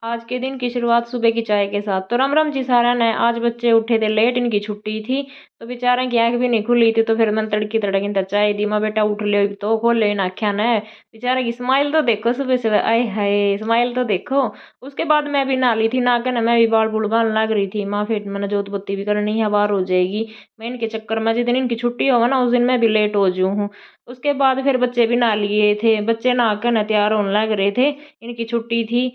आज के दिन की शुरुआत सुबह की चाय के साथ। तो राम राम जी सारा ने। आज बच्चे उठे थे लेट, इनकी छुट्टी थी तो बेचारा की आंख भी नहीं खुली थी। तो फिर मैंने तड़की तड़की तो चाय दी। माँ बेटा उठ ले तो खोल ले इन आख्या ने। बेचारा की स्माइल तो देखो सुबह सुबह, आए हाय स्माइल तो देखो। उसके बाद मैं भी नहा ली थी, नहा के ना मैं भी बाल बुल बाल लग रही थी। माँ फिर मैंने जोत बत्ती भी करनी है, बाहर हो जाएगी। मैं इनके चक्कर में जिस दिन इनकी छुट्टी होगा ना उस दिन मैं भी लेट हो जू हूँ। उसके बाद फिर बच्चे भी नहा लिए थे, बच्चे नहा के ना तैयार होने लग रहे थे, इनकी छुट्टी थी।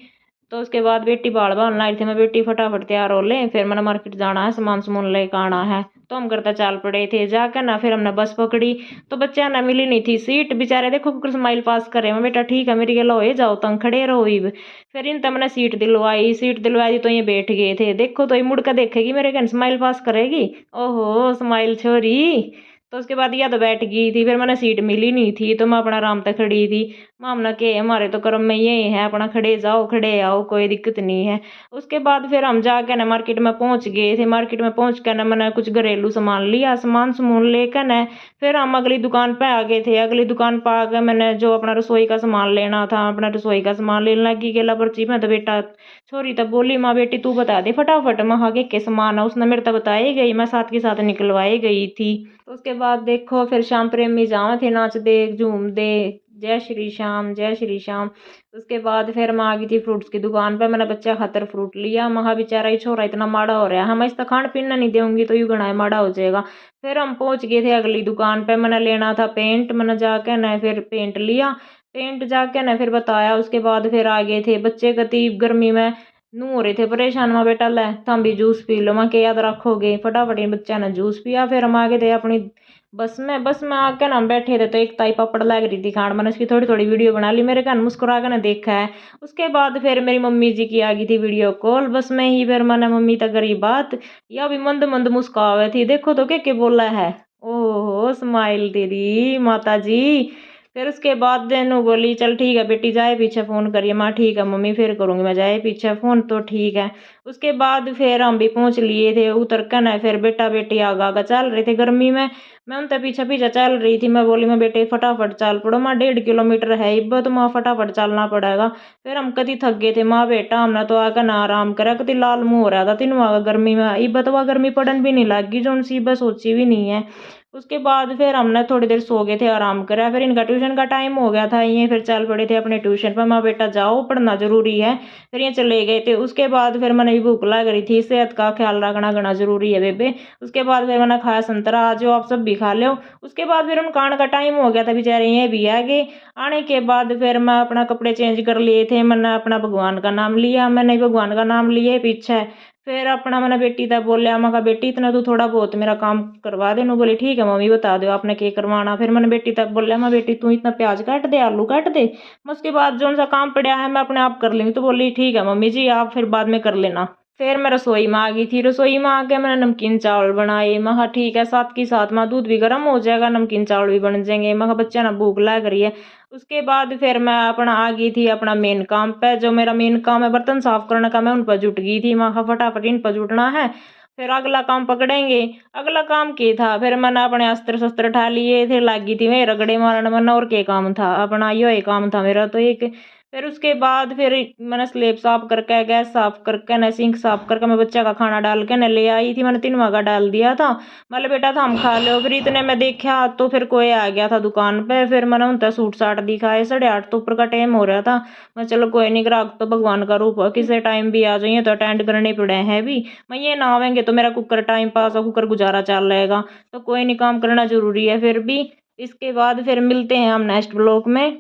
तो उसके बाद बेटी बाल बाल आई थी, मैं बेटी फटाफट तैयार हो ले, फिर मैंने मार्केट जाना है, सामान सुमान लेकर आना है। तो हम करता चल पड़े थे, जाकर ना फिर हमने बस पकड़ी। तो बच्चे ना मिली नहीं थी सीट, बेचारे देखो कुकर स्माइल पास करे। मैं बेटा ठीक है मेरी गल हो जाओ तंग खड़े रहो इब। फिर इन तमने सीट दिलवाई तो ये बैठ गए थे। देखो तो ये मुड़ कर देखेगी मेरे कन स्माइल पास करेगी। ओहो स्माइल छोरी। तो उसके बाद या तो बैठ गई थी, फिर मैंने सीट मिली नहीं थी तो मैं अपना आराम तक खड़ी थी। मामना के हमारे तो कर्म में ये है, अपना खड़े जाओ खड़े आओ कोई दिक्कत नहीं है। उसके बाद फिर हम जाकर ना मार्केट में पहुंच गए थे। मार्केट में पहुंच कर ना मैंने कुछ घरेलू सामान लिया, सामान सुमून लेकर ना फिर हम अगली दुकान पे आ गए थे। अगली दुकान पर आकर मैंने जो अपना रसोई का सामान लेना था, अपना रसोई का सामान लेने लगी। गेला पर्ची में तो बेटा छोरी तब बोली माँ बेटी तू बता दे फटाफट, मैं आगे के सामान है उसने मेरे तक बताई गई, मैं साथ के साथ निकलवाई गई थी। तो उसके बाद देखो फिर श्याम प्रेमी जावे थे नाच दे झूम दे, जय श्री श्याम जय श्री श्याम। उसके बाद फिर मैं आ गई थी फ्रूट्स की दुकान पे, मैंने बच्चा खातर फ्रूट लिया। महा बेचारा ही छोरा इतना माड़ा हो रहा है, हम इसका खान पीना नहीं दूंगी तो यू घना माड़ा हो जाएगा। फिर हम पहुंच गए थे अगली दुकान पे, मैंने लेना था पेंट, मैंने जाके ना फिर पेंट लिया। पेंट जाके ना फिर बताया। उसके बाद फिर आ गए थे बच्चे कति गर्मी में नू हो रहे थे परेशान। माँ बेटा ले तुम भी जूस पी लो, मैं के याद रखोगे। फटाफट इन बच्चा ने जूस पिया। फिर हम आगे थे अपनी बस में आके ना हम बैठे थे तो एक ताई पापड़ लग रही थी खान, मैंने उसकी थोड़ी थोड़ी वीडियो बना ली, मेरे कान मुस्कुरा कर ना देखा है। उसके बाद फिर मेरी मम्मी जी की आ गई थी वीडियो कॉल बस में ही। फिर मैंने मम्मी तक करी बात, या भी मंद मंद मुस्कावे थी, देखो तो के बोला है। ओहो स्माइल तेरी माता जी। फिर उसके बाद देनू बोली चल ठीक है बेटी जाए पीछे फोन करिए। माँ ठीक है मम्मी फिर करूंगी मैं जाए पीछे फोन, तो ठीक है। उसके बाद फिर हम भी पहुंच लिए थे उतर कर ना फिर बेटा बेटी आगा आगा चल रहे थे गर्मी में। मैं उनसे पीछे पीछे चल रही थी, मैं बोली मैं बेटे फटाफट चल पड़ो, माँ 1.5 किलोमीटर है इब्बत, माँ फटाफट चलना पड़ेगा। फिर हम कभी थक गए थे माँ बेटा, हमने तो आकर ना आराम करा, कभी लाल मुंह हो रहा था तीनों आगा गर्मी में। इब्बत वह गर्मी पड़न भी नहीं लगी जो उनसी इब्बत सोची भी नहीं है। उसके बाद फिर हमने थोड़ी देर सो गए थे आराम करा। फिर इनका ट्यूशन का टाइम हो गया था, ये फिर चल पड़े थे अपने ट्यूशन पर। माँ बेटा जाओ पढ़ना जरूरी है। फिर ये चले गए थे। उसके बाद फिर मैंने भी भूख लग रही थी, सेहत का ख्याल रखना घना जरूरी है बेबे। उसके बाद फिर मैंने खाया संतरा, आज आप सब भी खा लो। उसके बाद फिर उन खाने का टाइम हो गया था, बेचारे ये भी आ गए। आने के बाद फिर मैं अपना कपड़े चेंज कर लिए थे, मैंने अपना भगवान का नाम लिया, मैंने भगवान का नाम लिए पीछे। फिर अपना मैंने बेटी तक बोलिया, मैं कहा बेटी इतना तू थोड़ा बहुत मेरा काम करवा दे। नु बोली ठीक है मम्मी बता दो आपने क्या करवाना। फिर मैंने बेटी तक बोलिया मैं बेटी तू इतना प्याज काट दे आलू काट दे, मैं उसके बाद जो सा काम पड़ा है मैं अपने आप कर लूंगी। तो बोली ठीक है मम्मी जी आप फिर बाद में कर लेना। फिर मैं रसोई में आ गई थी, रसोई में आके मैंने नमकीन चावल बनाए। मैं कहा ठीक है साथ के साथ में दूध भी गर्म हो जाएगा नमकीन चावल भी बन जाएंगे। मैं कहा बच्चा ना भूख लग रही है। उसके बाद फिर मैं अपना आ गई थी अपना मेन काम पे, जो मेरा मेन काम है बर्तन साफ करने का, मैं उन पर जुट गई थी। मैं कहा फटाफट इन पर जुटना है, फिर अगला काम पकड़ेंगे। अगला काम क्या था, फिर मैंने अपने अस्त्र शस्त्र उठा लिए थे, लगी थी मैं रगड़े मारने में, और क्या काम था अपना यो ही काम था मेरा तो एक। फिर उसके बाद फिर मैंने स्लेब साफ करके गैस साफ करके न सिंक साफ करके मैं बच्चा का खाना डाल के न ले आई थी। मैंने 3 वागा डाल दिया था, मतलब बेटा था हम खा लो। फिर इतने में देखा तो फिर कोई आ गया था दुकान पे। फिर मैंने उनका सूट साट दिखाए, 8:30 तो ऊपर का टाइम हो रहा था। मैं चलो कोई नहीं, ग्राहक तो भगवान का रूप है, किसी टाइम भी आ जाइए तो अटेंड करने पड़े हैं भी। मैं ये ना आवेंगे तो मेरा कुकर टाइम पास और कुकर गुजारा चल रहेगा, तो कोई नहीं काम करना जरूरी है फिर भी। इसके बाद फिर मिलते हैं हम नेक्स्ट ब्लॉग में।